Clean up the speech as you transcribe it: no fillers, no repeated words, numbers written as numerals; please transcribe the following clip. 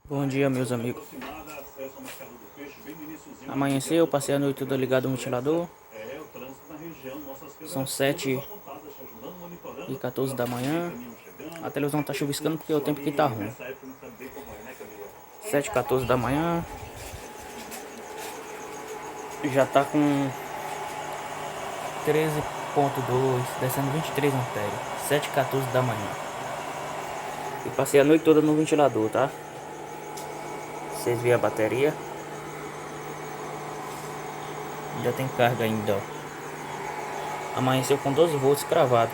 Bom dia, meus amigos. Amanheceu, passei a noite toda ligado no ventilador. São 7h14 da manhã. A televisão tá chuviscando porque o tempo aqui tá ruim. 7h14 da manhã. Já tá com 13,2, descendo 23 amperes. 7h14 da manhã. E passei a noite toda no ventilador, tá? Vocês viram a bateria? Ainda tem carga ainda, ó. Amanheceu com 12 volts cravado.